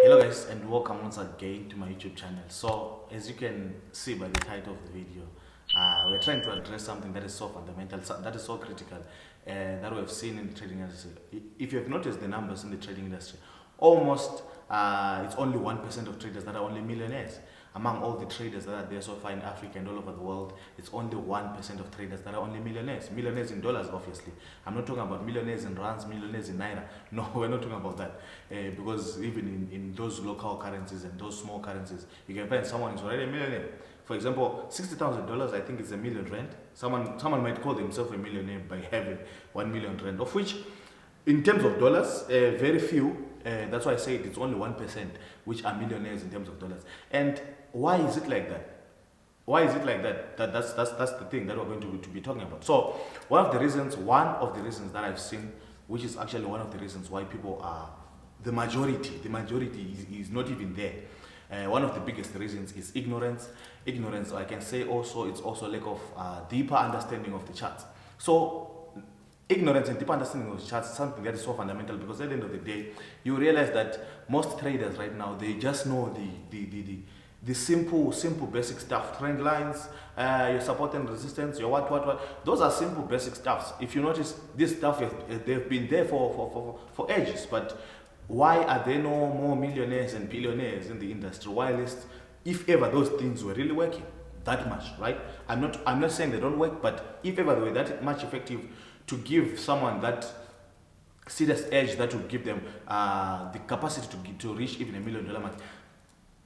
Hello guys, and welcome once again to my YouTube channel. So as you can see by the title of the video, we're trying to address something that is so fundamental, that is so critical, that we have seen in the trading industry. If you have noticed the numbers in the trading industry, almost it's only 1% of traders that are only millionaires. Among all the traders that are there so far in Africa and all over the world, it's only 1% of traders that are only millionaires. Millionaires in dollars, obviously. I'm not talking about millionaires in rands, millionaires in naira. No, we're not talking about that. Because even in those local currencies and those small currencies, you can find someone who's already a millionaire. For example, $60,000, I think it's a million rand. Someone might call themselves a millionaire by having 1 million rand, of which, in terms of dollars, very few. That's why I say it's only 1% which are millionaires in terms of dollars. And why is it like that? Why is it like that? That's the thing that we're going to be talking about. So one of the reasons that I've seen, which is actually one of the reasons why people are the majority is not even there. One of the biggest reasons is ignorance. Ignorance, I can say also, it's also lack of deeper understanding of the charts. So ignorance and deeper understanding of the charts is something that is so fundamental, because at the end of the day, you realize that most traders right now, they just know the simple basic stuff, trend lines, your support and resistance, your what. Those are simple basic stuffs. If you notice, this stuff, they've been there for ages, but why are there no more millionaires and billionaires in the industry? Why, at least, if ever those things were really working that much, right? I'm not saying they don't work, but if ever they were that much effective to give someone that serious edge that would give them the capacity to reach even $1 million mark,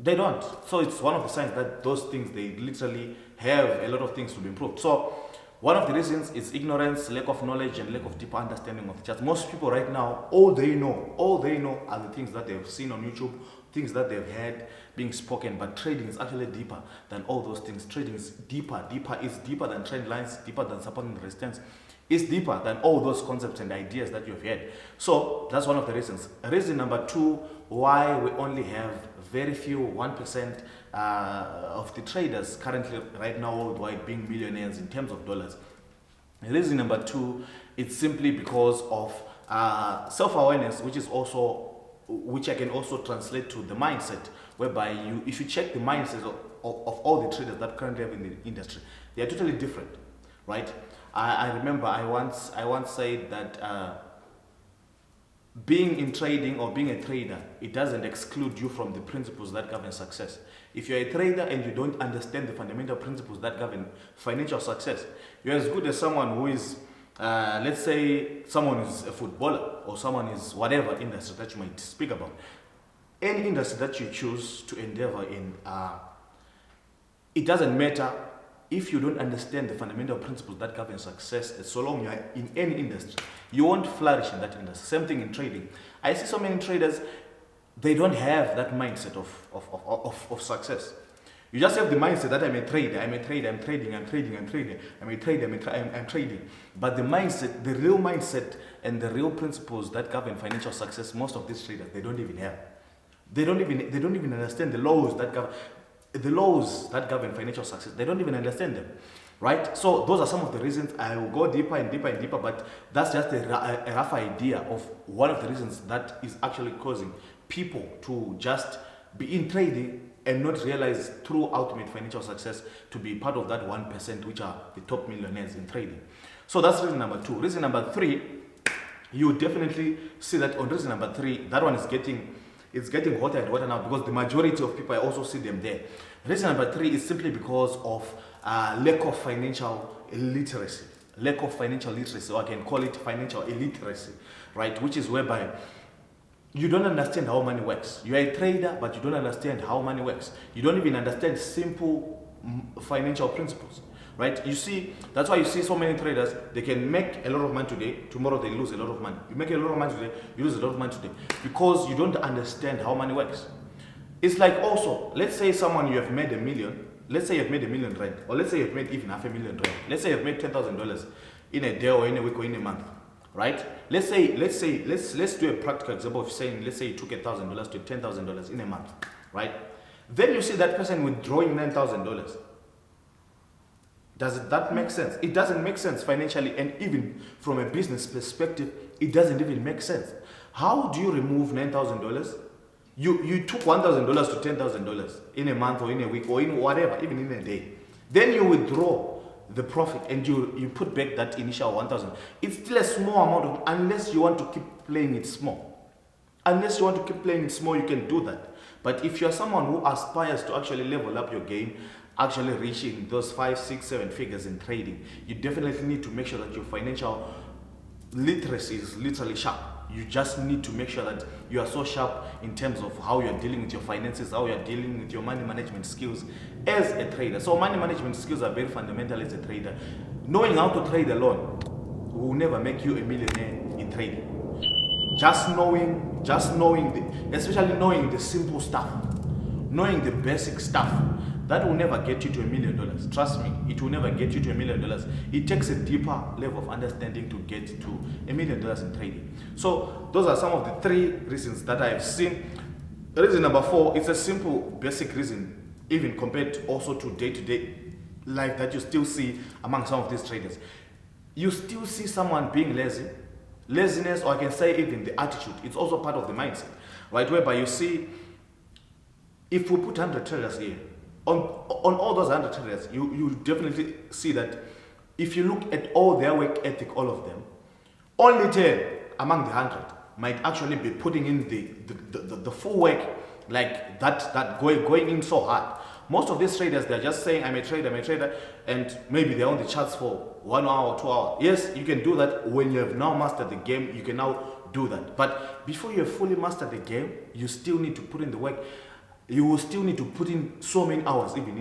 they don't. So it's one of the signs that those things, they literally have a lot of things to be improved. So one of the reasons is ignorance, lack of knowledge, and lack of deeper understanding of the charts. Most people right now, all they know are the things that they've seen on YouTube, things that they've heard being spoken. But trading is actually deeper than all those things. Trading is deeper than trend lines, deeper than support and resistance. It's deeper than all those concepts and ideas that you've heard. So that's one of the reasons. Reason number two, why we only have very few, 1% of the traders currently right now worldwide being millionaires in terms of dollars. Reason number two, it's simply because of self-awareness, which I can also translate to the mindset, whereby if you check the mindset of all the traders that currently have in the industry, they are totally different, right? I remember I once said that being in trading or being a trader, it doesn't exclude you from the principles that govern success. If you're a trader and you don't understand the fundamental principles that govern financial success, you're as good as someone who is, let's say, someone is a footballer, or someone is whatever industry that you might speak about. Any industry that you choose to endeavor in, it doesn't matter if you don't understand the fundamental principles that govern success. So long you are in any industry, you won't flourish in that industry. Same thing in trading. I see so many traders, they don't have that mindset of success. You just have the mindset that I'm a trader, I'm trading. But the mindset, the real mindset and the real principles that govern financial success, most of these traders, they don't even have. They don't even understand the laws that govern financial success. They don't even understand them, right? So those are some of the reasons. I will go deeper and deeper, but that's just a rough idea of one of the reasons that is actually causing people to just be in trading and not realize true ultimate financial success, to be part of that 1%, which are the top millionaires in trading. So that's reason number two. Reason number three, you definitely see that on reason number three, that one is getting hotter and hotter now, because the majority of people, I also see them there. Reason number three is simply because of lack of financial literacy. Lack of financial literacy, or I can call it financial illiteracy, right? Which is whereby you don't understand how money works. You are a trader, but you don't understand how money works. You don't even understand simple financial principles, right? You see, that's why you see so many traders, they can make a lot of money today, tomorrow they lose a lot of money. You make a lot of money today, you lose a lot of money today, because you don't understand how money works. It's like, also, let's say someone, you have made $1 million, let's say you've made $1 million rand, or let's say you've made even $500,000 rand. Let's say you've made $10,000 in a day or in a week or in a month, right? Let's do a practical example of saying, let's say you took $1,000 to $10,000 in a month, right? Then you see that person withdrawing $9,000. Does that make sense? It doesn't make sense financially, and even from a business perspective, it doesn't even make sense. How do you remove $9,000 You took $1,000 to $10,000 in a month or in a week or in whatever, even in a day. Then you withdraw the profit and you put back that initial 1,000. It's still a small amount unless you want to keep playing it small. Unless you want to keep playing it small, you can do that. But if you're someone who aspires to actually level up your game, actually reaching those 5, 6, 7 figures in trading, you definitely need to make sure that your financial literacy is literally sharp. You just need to make sure that you are so sharp in terms of how you're dealing with your finances, how you're dealing with your money management skills as a trader. So money management skills are very fundamental as a trader. Knowing how to trade alone will never make you a millionaire in trading. Especially knowing the simple stuff, knowing the basic stuff, that will never get you to $1 million. Trust me, it will never get you to $1 million. It takes a deeper level of understanding to get to $1 million in trading. So those are some of the 3 reasons that I've seen. Reason number 4, it's a simple, basic reason, even compared to also to day-to-day life that you still see among some of these traders. You still see someone being lazy. Laziness, or I can say even the attitude, it's also part of the mindset, right? Whereby you see, if we put 100 traders here, on all those 100 traders, you definitely see that if you look at all their work ethic, all of them, only 10 among the 100 might actually be putting in the full work, like that going in so hard. Most of these traders, they're just saying, I'm a trader, and maybe they're on the charts for 1 hour or 2 hours. Yes, you can do that. When you have now mastered the game, you can now do that. But before you have fully mastered the game, you still need to put in the work. You will still need to put in so many hours, even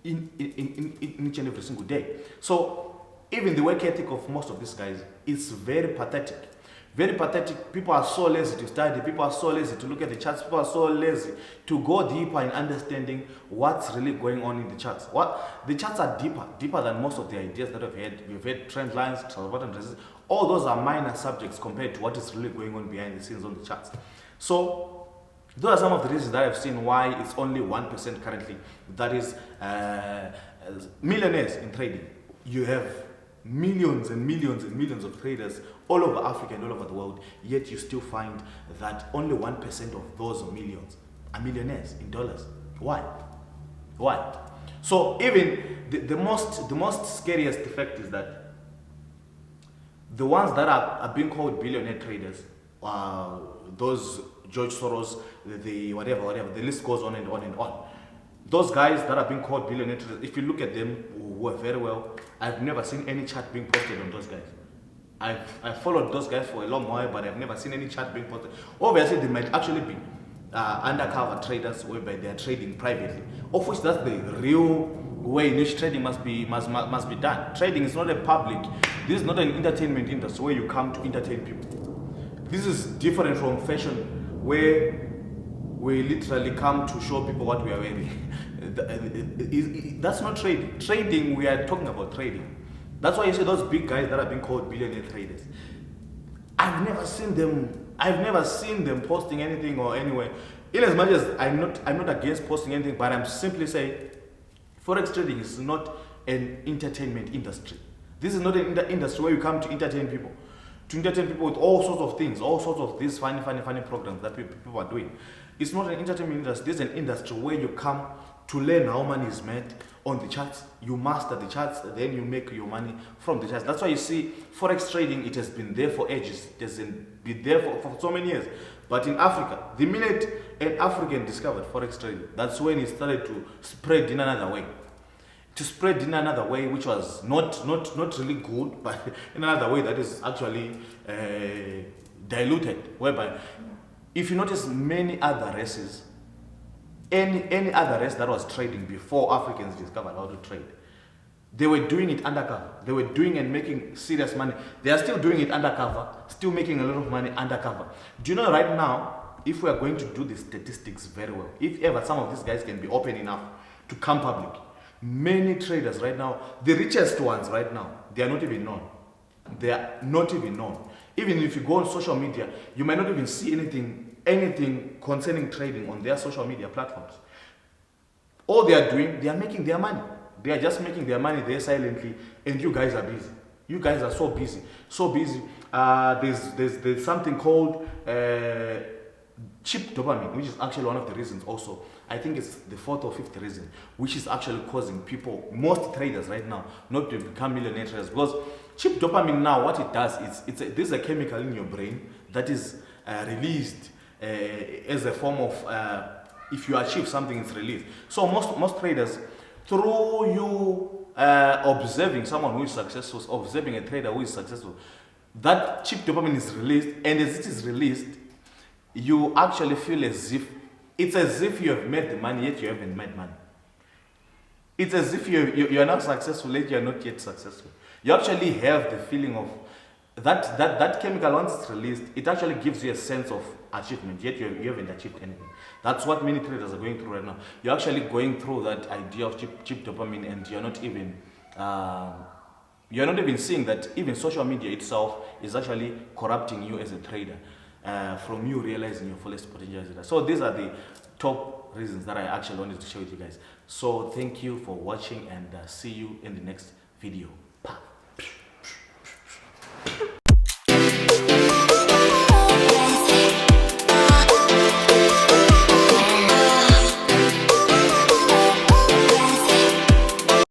in each and every single day. So even the work ethic of most of these guys is very pathetic. Very pathetic. People are so lazy to study. People are so lazy to look at the charts. People are so lazy to go deeper in understanding what's really going on in the charts. The charts are deeper than most of the ideas that we've had. We've had trend lines, bottom resistance. All those are minor subjects compared to what is really going on behind the scenes on the charts. So those are some of the reasons that I've seen why it's only 1% currently. That is millionaires in trading. You have millions and millions and millions of traders all over Africa and all over the world, yet you still find that only 1% of those millions are millionaires in dollars. Why? So even the most scariest effect is that the ones that are being called billionaire traders, those George Soros, the whatever, the list goes on and on and on. Those guys that are being called billionaire traders, if you look at them, who are very well, I've never seen any chart being posted on those guys. I've followed those guys for a long while, but I've never seen any chart being posted. Obviously, they might actually be undercover traders whereby they are trading privately, of which that's the real way in which trading must be done. Trading is not a public. This is not an entertainment industry where you come to entertain people. This is different from fashion, where we literally come to show people what we are wearing. That's not trading. Trading, we are talking about trading. That's why you see those big guys that are being called billionaire traders. I've never seen them posting anything or anywhere. In as much as I'm not against posting anything, but I'm simply saying Forex trading is not an entertainment industry. This is not an industry where you come to entertain people. To entertain people with all sorts of things, all sorts of these funny programs that people are doing. It's not an entertainment industry. This is an industry where you come to learn how money is made on the charts. You master the charts, then you make your money from the charts. That's why you see Forex trading, it has been there for ages. It has been there for so many years. But in Africa, the minute an African discovered Forex trading, that's when it started to spread in another way. To spread in another way, which was not really good, but in another way that is actually diluted. Whereby, if you notice many other races, any other race that was trading before Africans discovered how to trade, they were doing it undercover. They were doing and making serious money. They are still doing it undercover, still making a lot of money undercover. Do you know right now, if we are going to do the statistics very well, if ever some of these guys can be open enough to come public, many traders right now, the richest ones right now, they are not even known. They are not even known. Even if you go on social media, you might not even see anything concerning trading on their social media platforms. All they are doing, they are making their money. They are just making their money there silently, and you guys are busy. You guys are so busy, so busy. There's something called cheap dopamine, which is actually one of the reasons also, I think it's the fourth or fifth reason, which is actually causing people, most traders right now, not to become millionaire traders. Because cheap dopamine now, what it does is, there's a chemical in your brain that is released as a form of, if you achieve something, it's released. So most traders, through you observing someone who is successful, observing a trader who is successful, that cheap dopamine is released, and as it is released, you actually feel as if you have made the money yet you haven't made money. It's as if you are not successful yet you are not yet successful. You actually have the feeling of that chemical. Once it's released, it actually gives you a sense of achievement, yet you haven't achieved anything. That's what many traders are going through right now. You're actually going through that idea of cheap dopamine, and you're not even seeing that even social media itself is actually corrupting you as a trader, from you realizing your fullest potential. So these are the top reasons that I actually wanted to share with you guys. So thank you for watching, and see you in the next video.